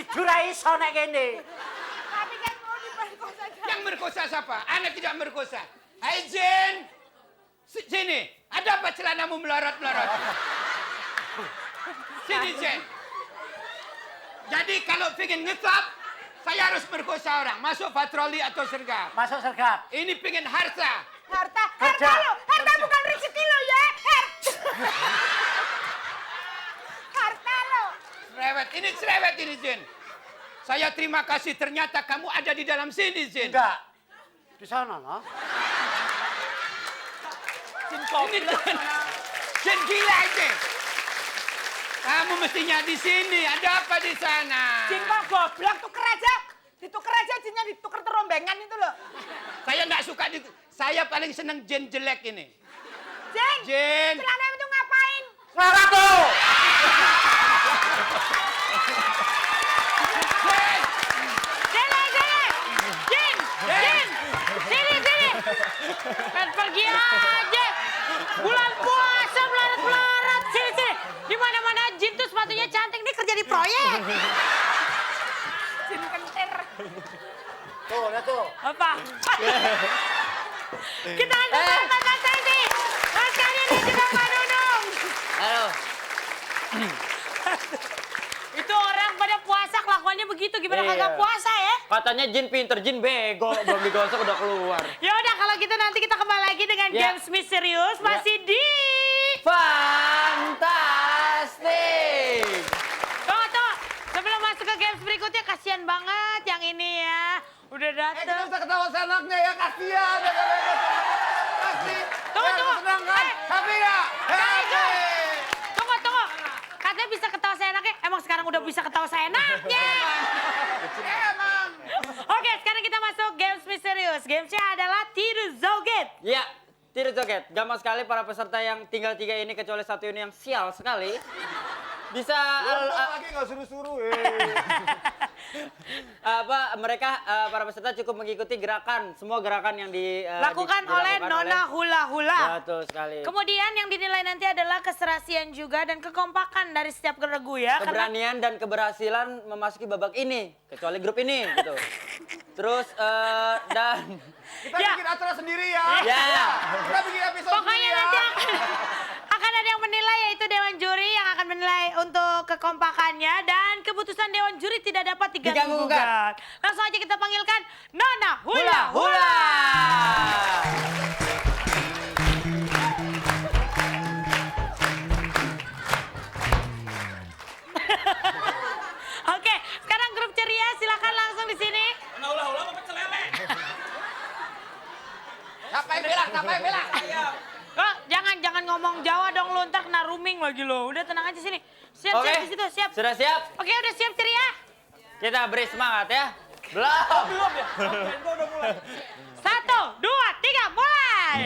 tidur ae iso nek kene. Tapi kan mau diperkosa. Yang merkosa siapa? Ana tidak merkosa. Hai Jin. Sini. Ada apa celanamu melorot-melorot? Sini Jin. Jadi kalau pengen ngetop, saya harus merkosa orang. Masuk patroli atau sergap. Masuk sergap. Ini pengen harta. Harta Kerja. lo. Harta bukan rezeki lo ya. Harta lo. Cerewet. Ini cerewet ini Jin. Saya terima kasih ternyata kamu ada di dalam sini Jin. Enggak. Di sana, no? Ini Jin gila ini. Kamu mestinya di sini. Ada apa di sana? Jin kok goblok tuker aja. Ditukar aja jinnya ditukar terombengan itu loh. Saya nggak suka saya paling seneng Jin jelek ini. Jin. Jin. Celana itu ngapain? Selera tuh! Jin. Jin. Sini. Kan pergi aja. Bulan puasa melarat-melarat. Sini. Di mana-mana Jin tuh sepatunya cantik. Ini kerja di proyek. Jin kentir. Tuh, lihat tuh. Apa? Kita antar Mas Santi. Mas Santi dan juga Pak Nunung. Halo. Itu orang pada puasa kelakuannya begitu. Gimana Iya. kagak puasa ya? Katanya Jin pinter, Jin bego. Belum digosok udah keluar. Ya udah kalau gitu nanti kita kembali lagi dengan Ya. Games Misterius masih di Fantastik. Tuh. Sebelum masuk ke games berikutnya kasihan banget yang ini ya. Udah Kita dateng. usah ketawa senaknya ya, kasihan. Kasih. Tunggu. Senangkan. Happy ya? Happy. Tunggu. Katanya bisa ketawa seenaknya. Emang sekarang udah bisa ketawa seenaknya. Emang. Oke, sekarang kita masuk games misterius. Gamesnya adalah Tiru Zoget. Ya, tidak joget. Gampang sekali para peserta yang tinggal 3 ini kecuali satu ini yang sial sekali. Bisa Lagi nggak suruh-suruh. mereka para peserta cukup mengikuti semua gerakan yang Lakukan oleh Nona Hula Hula. Betul sekali. Kemudian yang dinilai nanti adalah keserasian juga dan kekompakan dari setiap regu ya. Keberanian dan keberhasilan memasuki babak ini, kecuali grup ini gitu. Terus dan Kita Ya. bikin acara sendiri ya. ya. Kita bikin episode Pokoknya sendiri nanti ya. akan ada yang menilai yaitu Dewan Juri yang akan menilai untuk kekompakannya dan keputusan Dewan Juri tidak dapat diganggu-gugat. Langsung aja kita panggilkan Nona Hula Hula. Oke, sekarang grup ceria silakan langsung di sini. Siapa yang bilang? Oh, jangan ngomong Jawa dong lu, ntar kena rooming lagi lo. Udah tenang aja sini. Siap Oke. di situ, siap. Sudah siap? Oke, udah siap ceria. Kita beri semangat ya. Belum. 1, 2, 3, mulai.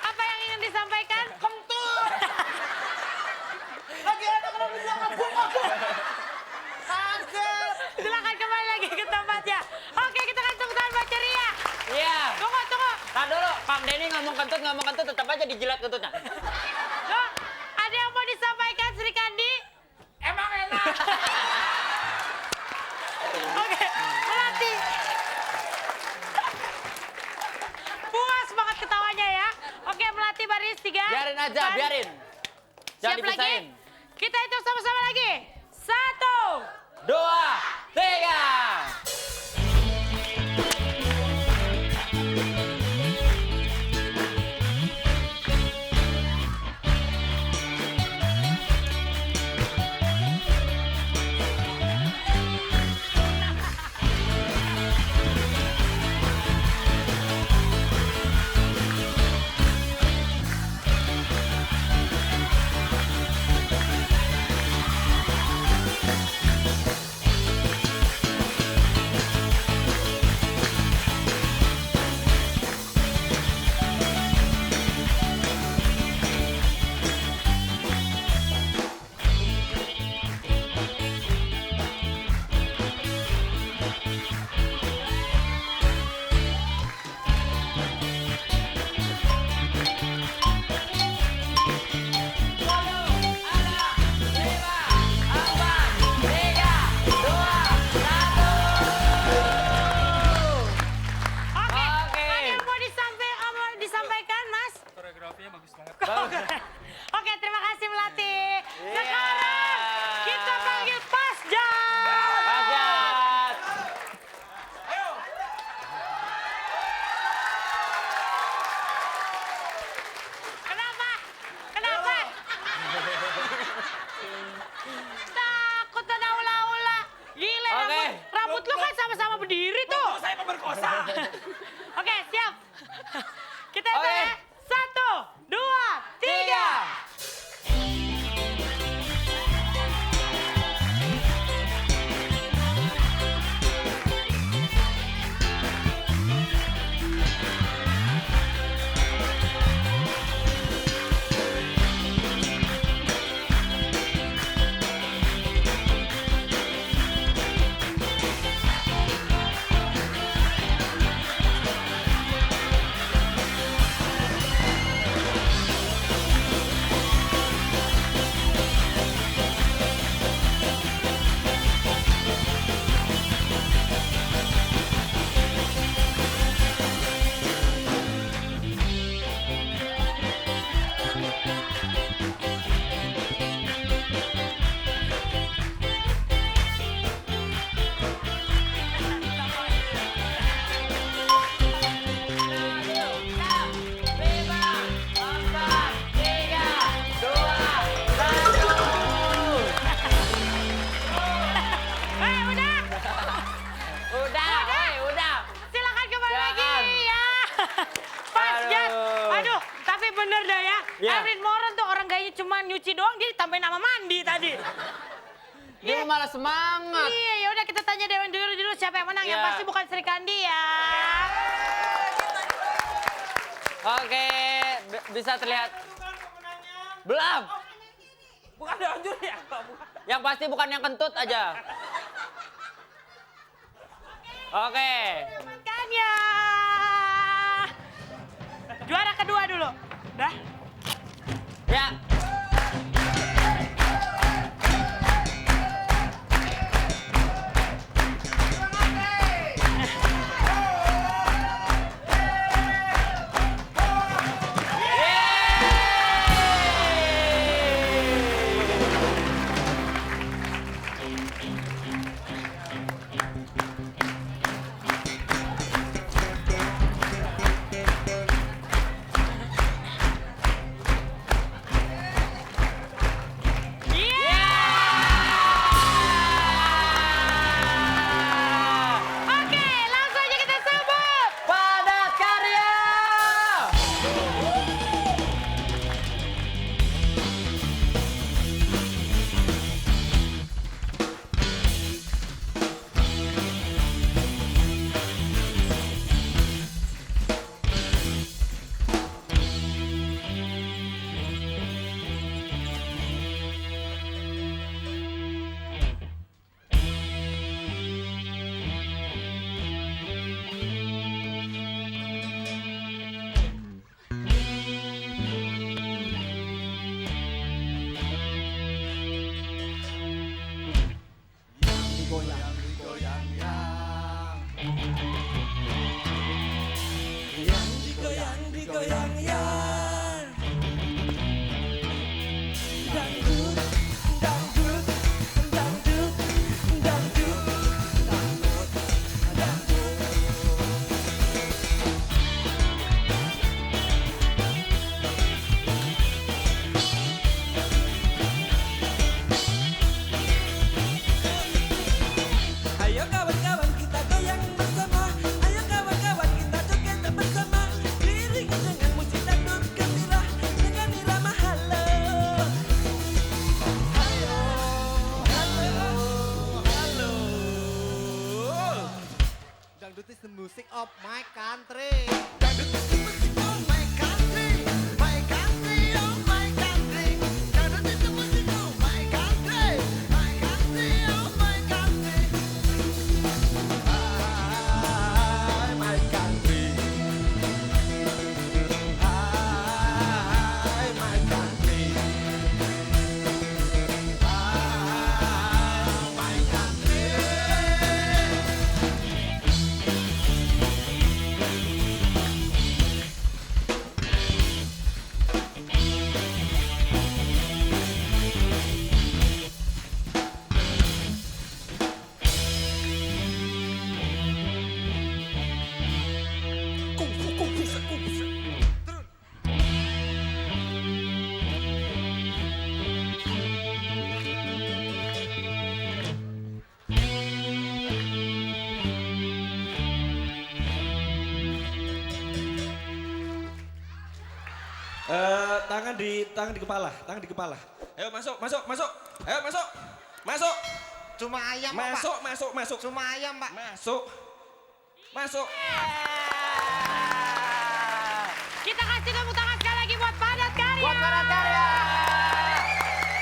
Apa yang ingin disampaikan? Kentut. Lagi ada kalau bilang aku. Silakan kembali lagi ke tempatnya. Oke, kita kan tepuk tangan buat ceria. Iya. Tunggu. Tahan dulu, Pak Denny ngomong kentut tetap aja dijilat kentutnya. Loh, ada yang mau disampaikan Sri Kandi? Emang enak. Oke, Melati. Puas banget ketawanya ya. Oke, Melati baris 3. Biarin aja, biarin. Jangan Siap lagi? dipisahin. Kita hitung sama-sama lagi. 1. 2, 3. Oke. Oke. Ada yang mau disampaikan, Mas? Koreografinya bagus banget. Oke, terima kasih Melati. Iya. Sekarang kita panggil Pasjat. Pasjat. Kenapa? Kenapa? Takut ada ula-ula. Gila, Oke. rambut lu kan sama-sama berdiri tuh. Saya pemerkosa. Oke, siap. Kita Oke. mulai. 1, 2, 3. Udah. Silakan kembali lagi Silakan. ya. Pasjat. Aduh. Aduh, tapi bener dah ya. Ya. Erin Moran tuh orang gayanya cuma nyuci doang, dia tambahin nama mandi tadi. Dia malah semangat. Iya, ya udah kita tanya Dewan dulu siapa yang menang. Yang Ya. pasti bukan Sri Kandi ya. Oke, bisa terlihat. Belum. Bukan Dewan Juri ya? Yang pasti bukan yang kentut aja. Oke. Kan ya. Juara kedua dulu. Dah. Ya. of my country. Dangdut itu musik of my country, my country, oh my country. Dangdut itu musik of my country, my country, oh my country. Hi, my country. Hi, my country. Hi, my country. Tangan di kepala, tangan di kepala. Ayo masuk. Ayo masuk. Cuma ayam, Pak. Masuk. Cuma ayam, Pak. Masuk. Kita kasih tepuk tangan sekali lagi buat Padat Karya. Buat para karya.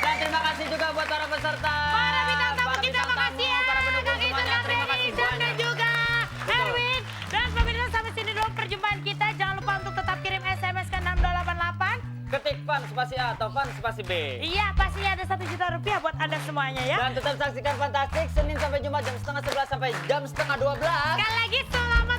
Dan terima kasih juga buat para peserta. Para bintang tamu para kita bintang makasih ya. tamu, para pendukung Kang Isan, semuanya. Kang Terima kasih Reni, Izan, dan banyak. juga Betul. Erwin. Dan pemirsa sampai sini dulu perjumpaan kita. Jangan lupa untuk tetap kirim SMS ke 6288. Ketik fun spasi A atau fun spasi B. Iya, pastinya ada 1 juta rupiah buat Anda semuanya ya. Dan tetap saksikan Fantastik Senin sampai Jumat jam setengah 11 sampai jam setengah 12. Sekali lagi selamat